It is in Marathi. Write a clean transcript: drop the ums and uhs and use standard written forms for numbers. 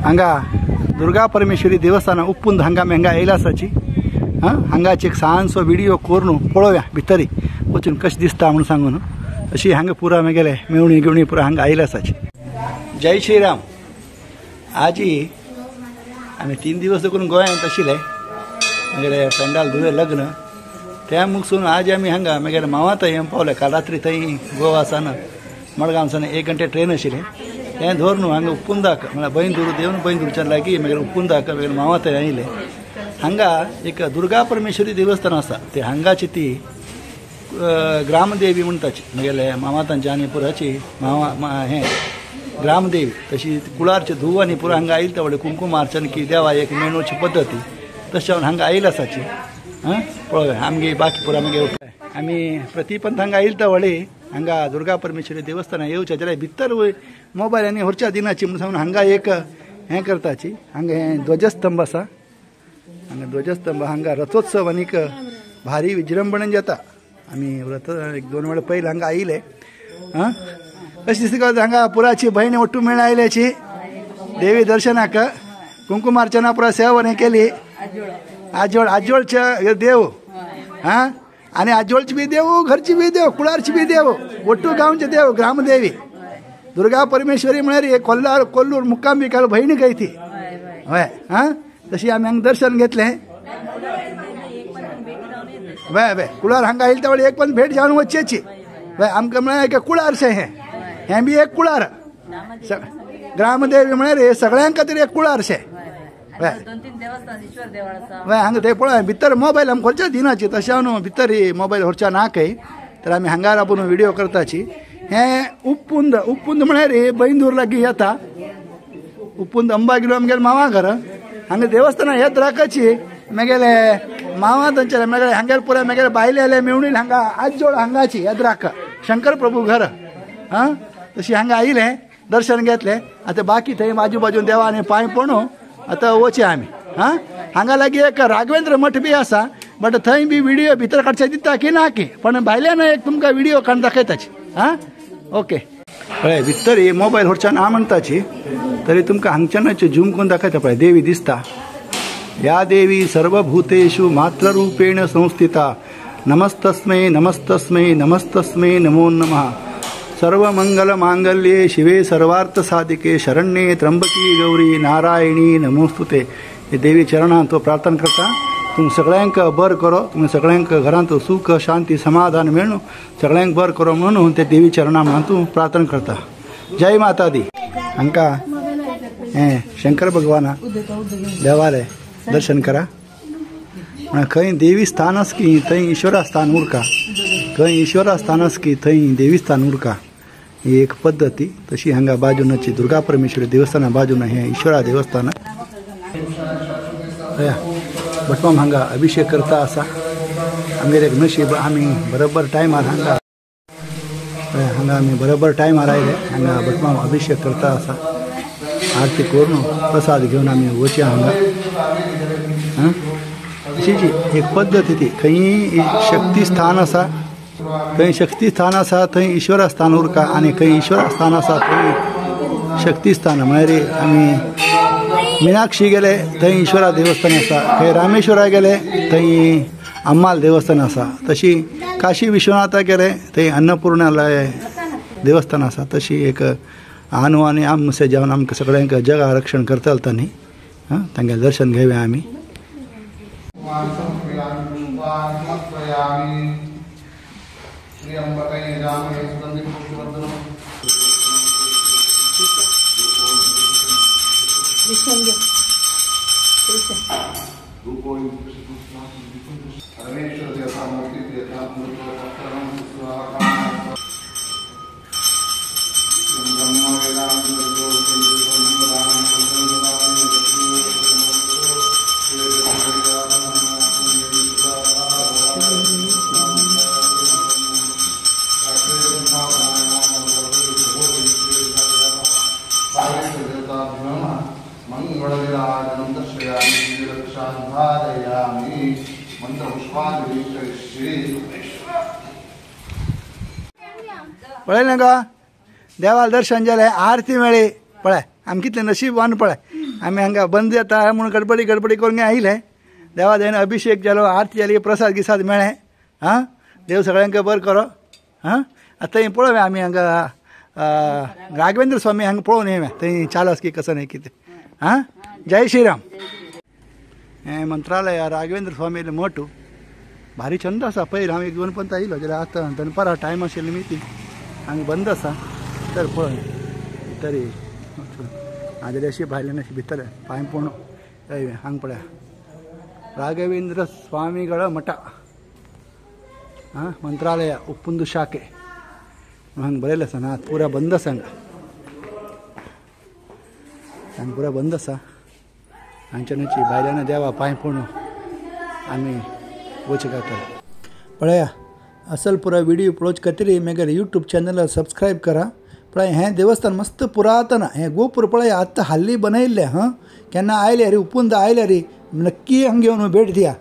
हांगा दुर्गा परमेश्वरी देवस्थान उप्पून हांगा मेंगा येयला आसाची। हांगाची एक सांजचो व्हिडिओ करून पळोवया भितरी वचून कशें दिसता म्हणून सांगून। अशी हांगा पुरा मेगेले मेवणी घेवणी पुरा हांगा आयला आसाची। जय श्रीराम। आजी आमी 3 दिवस करून गोंयांत आशिल्ले म्हगेले पेंडाल धुवे लग्न त्या मुगसून आज आमी हांगा म्हगेले मावा थंय पावले। काल रात्री थंय गोवासान मडगांवसान 1 घंटे ट्रेन आशिल्ले तें धरून हांगा उप्पुंदाक म्हळ्यार बैंदूर देवन बैंदूरच्यान लागीं म्हगेले उप्पुंदाक म्हगेले मावा थंय आयिल्ले। हांगा एक दुर्गा परमेश्वरी देवस्थान आसा ते हांगाची ती ग्रामदेवी म्हणटाची म्हगेले मामातांची आनी पुराची मावा हें ग्रामदेवी तशी कुळारचे धुव आनी पुरा हांगा आयिल्ले व्हडले कुंकुम अर्चन की देवा एक मेणूची पद्दती तशें हांगा आयिल्ले आसाची। पळय आमगे बाकी पुरा मागीर आमी प्रतिपंथ हांगा आयिल्ले व्हडले हांगा दुर्गा परमेश्वरी देवस्थान येवचे जाल्यार भितर मोबायल आनी व्हरच्या दिनाची म्हणून सांगून हांगा एक हें करताची। हांगा हें ध्वजस्तंभ आसा हांगा ध्वजस्तंभ हांगा रथोत्सव आनीक भारी विजृंभणेन जाता। आमी रथ 1-2 वेळा पयलीं हांगा आयिल्ले। अशें दिसता हांगा पुराची भयण ओट्टू मेळ आयल्याची देवी दर्शनाक कुंकुमार्चना पुरा सेवा केली। आजोळचे देव आनी आजोळची बी देव घरची बी देव कुळारची बी देव ओट्टू गांवचे देव ग्रामदेवी दुर्गा परमेश्वरी म्हळ्यार कोल्लूर मुक्काम बी केलो भयणी काय ती हय। तशी आमी हांगा दर्शन घेतलें। वय कुळार हांगा आयिल्ले त्या वेळी एक पण भेट जावन वचचेची। वय आमकां म्हळ्यार कुळारशें हें बी एक कुळार ग्रामदेवी म्हळ्यार हे सगळ्यां खातीर एक कुळारशें। वय हांगा ते पळय भितर मोबायल आमकां खंयच्या दिनाची तशें हांव भितर मोबायल व्हरच्या नाकय तर आमी हांगार आपूण व्हिडिओ करताची। हें उप्पुंद म्हळ्यार बैंदूर लागीं येता। उप्पुंद अंबागिलो आमगेले मावा घर हांगा देवस्थान येत राखची म्हगेले मावा थंयचे म्हगेले हांगेर पुरा म्हगेले बायले आले मेवणी हांगा आजोळ हांगाची येत राख शंकर प्रभू घर तशी हांगा आयिल्ले दर्शन घेतलें। आतां बाकी थंय आजू बाजून देवा आनी पांय पडू आतां वचे आमी। हांगा लागीं एक राघवेंद्र मठ बी आसा बट थंय बी व्हिडिओ भितर काडचे दिता की ना की पण भायल्यान एक तुमकां व्हिडिओ काडून दाखयताची। ओके पळय भितर मोबायल व्हरच्या ना म्हणटाची तरी तुमकां हांगच्यानच झूम करून दाखयता पळय देवी दिसता। या देवी सर्वभूतेषु मात्ररूपेण संस्थिता नमस्तस्मै नमस्तस्मै नमस्तस्मै नमो नमः। सर्वमंगलमांगल्ये शिवे सर्वार्थसाधिके शरण्ये त्र्यंबकी गौरी नारायणी नमोस्तुते। हे देवी चरणांत तो प्रार्थना करता तुम सगळ्यांक बर करो तुम सगळ्यांक घरांत सुख शांती समाधान मेळूं सगळ्यांक बर करो म्हणून ते देवी चरणां म्हणून तूं प्रार्थना करता। जय माता दी। हांकां हें शंकर भगवाना देवालय दर्शन करा खंय देवी स्थान आस की थंय ईश्वरा स्थान उरका खंय ईश्वरा स्थान आस की थंय देवी स्थान उरका ही एक पद्दती। तशी हांगा बाजूनची दुर्गा परमेश्वरी देवस्थाना बाजून हें ईश्वरा देवस्थान भटमाम हांगा अभिषेक करता आसा। आमगेर एक नशीब आमी बरोबर टायमार हांगा आमी बरोबर टायमार आयले हांगा भटमाम अभिषेक करता आसा। आरती करून प्रसाद घेवन आमी वचया हांगा। अशी जी एक पद्दती ती खंय शक्ती स्थान आसा खंय शक्ती स्थान आसा थंय ईश्वरा स्थान उरका आनी खंय ईश्वरा स्थान आसा थंय शक्ती स्थान म्हळ्यार आमी मीनाक्षी गेले थंय ईश्वरा देवस्थान आसा खंय रामेश्वरा गेले थंय अम्माल देवस्थान आसा। तशी काशी विश्वनाथा गेले थंय अन्नपूर्णालय देवस्थान आसा। तशी एक आनू आनी आम अशें जावन आमकां सगळ्यांक जगा रक्षण करता तांणी तांगे दर्शन घेवया आमी। पळयलें गो देवाल दर्शन जालें आरती मेळ्ळी पळय आमी कितलें नशीबवान पळय आमी हांगा बंद जाता म्हणून गडबडी करून आयले देवा दयेन अभिशेक जालो आरती जाली प्रसाद गिसाद मेळ्ळे हां देव सगळ्यांक बरें करो हां आतां थंय पळोवया आमी हांगा राघवेंद्र स्वामी हांगा पळोवन येवया थंय चालस की कसं नाही कितें हां जय श्रीराम हें मंत्रालय राघवेंद्र स्वामी मठ भारी छंद आसा पयलीं हांव 1-2 पंत आयलो जाल्यार आतां दनपारा टायम आशिल्ली मिटींग हांगा बंद आसा तर पळय तरी आदले अशी भायल्यान अशी भितर पांय पडून हय हांगा पळया राघवेंद्र स्वामीಗಳ मठ हां मंत्रालय उप्पुंद शाखे हांगा बरयलें आसा ना पुरा बंद आसा हांगा पुरा बंद आसा हांगच्यानची भायल्यान देवा पांय पडून आमी वचूंक जाता पळया असल पुरा विडियो पळोवचे खातीर मेगर यूट्यूब चॅनल सबस्क्रायब करा पळय हें देवस्थान मस्त पुरातन हें गोपूर पळय आतां हाल्ली बनयल्लें हां केन्ना आयले रे उप्पुंद आयले रे नक्की हांगा येवन भेट दिया